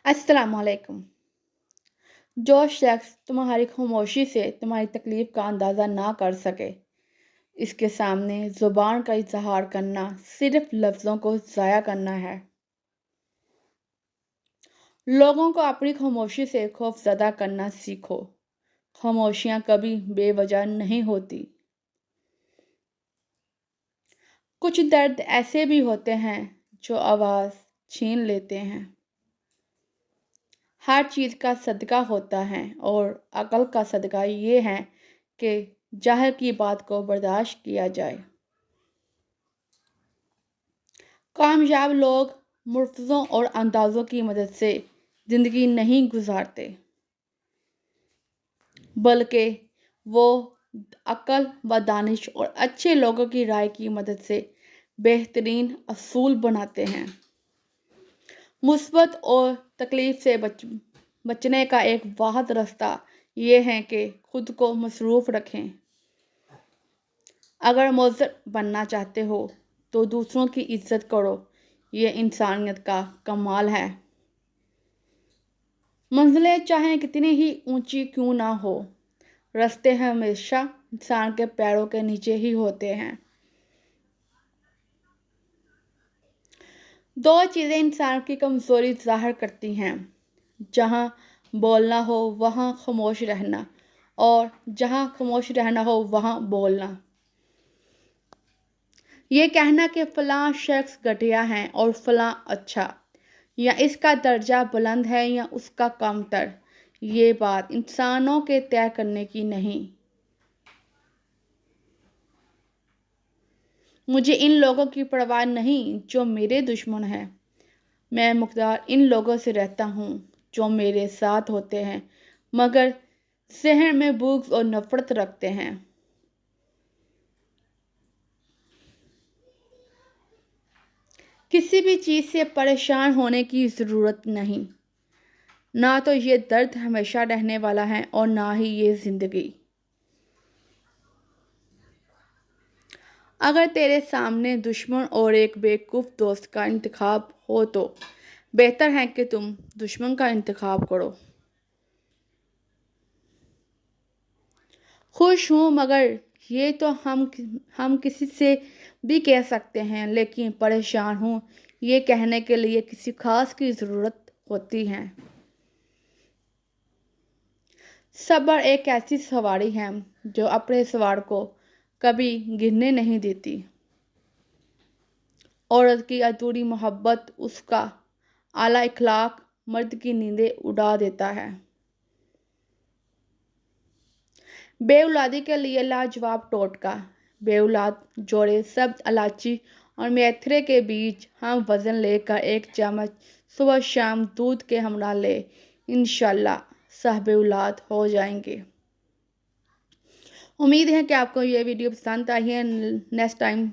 अस्सलाम वालेकुम। जो शख्स तुम्हारी खामोशी से तुम्हारी तकलीफ का अंदाज़ा ना कर सके, इसके सामने ज़ुबान का इज़हार करना सिर्फ लफ्ज़ों को ज़ाया करना है। लोगों को अपनी खामोशी से खौफज़दा करना सीखो। खामोशियाँ कभी बेवजह नहीं होती। कुछ दर्द ऐसे भी होते हैं जो आवाज़ छीन लेते हैं। हर चीज़ का सदका होता है और अक़ल का सदका ये है कि ज़ाहिर की बात को बर्दाश्त किया जाए। कामयाब लोग मुफ्तों और अंदाज़ों की मदद से ज़िंदगी नहीं गुजारते, बल्कि वो अक़ल व दानिश और अच्छे लोगों की राय की मदद से बेहतरीन असूल बनाते हैं। मुसीबत और तकलीफ़ से बचने का एक वाहिद रास्ता ये है कि खुद को मसरूफ़ रखें। अगर मोअज़्ज़र बनना चाहते हो तो दूसरों की इज़्ज़त करो, ये इंसानियत का कमाल है। मंज़िलें चाहे कितनी ही ऊंची क्यों ना हो, रास्ते हमेशा इंसान के पैरों के नीचे ही होते हैं। दो चीज़ें इंसान की कमज़ोरी ज़ाहिर करती हैं, जहाँ बोलना हो वहाँ खामोश रहना, और जहाँ खामोश रहना हो वहाँ बोलना। ये कहना कि फ़लाँ शख्स घटिया है और फ़लाँ अच्छा, या इसका दर्जा बुलंद है या उसका कमतर, ये बात इंसानों के तय करने की नहीं। मुझे इन लोगों की परवाह नहीं जो मेरे दुश्मन हैं। मैं मुख्तार इन लोगों से रहता हूँ जो मेरे साथ होते हैं मगर ज़हन में बुग़्ज़ और नफ़रत रखते हैं। किसी भी चीज़ से परेशान होने की ज़रूरत नहीं। ना तो ये दर्द हमेशा रहने वाला है और ना ही ये ज़िंदगी। अगर तेरे सामने दुश्मन और एक बेवकूफ़ दोस्त का इंतखाब हो तो बेहतर है कि तुम दुश्मन का इंतखाब करो। खुश हूँ मगर ये तो हम किसी से भी कह सकते हैं, लेकिन परेशान हूँ ये कहने के लिए किसी खास की ज़रूरत होती है। सब्र एक ऐसी सवारी है जो अपने सवार को कभी गिरने नहीं देती। औरत की अधूरी मोहब्बत, उसका आला इखलाक मर्द की नींदें उड़ा देता है। बेऔलादी के लिए लाजवाब टोटका। बेऔलाद जोड़े सब्ज़ इलायची और मेथरे के बीज हम वज़न लेकर 1 चम्मच सुबह शाम दूध के हमरा लें, इंशाअल्लाह साहिब औलाद हो जाएंगे। उम्मीद है कि आपको ये वीडियो पसंद आई है। Next time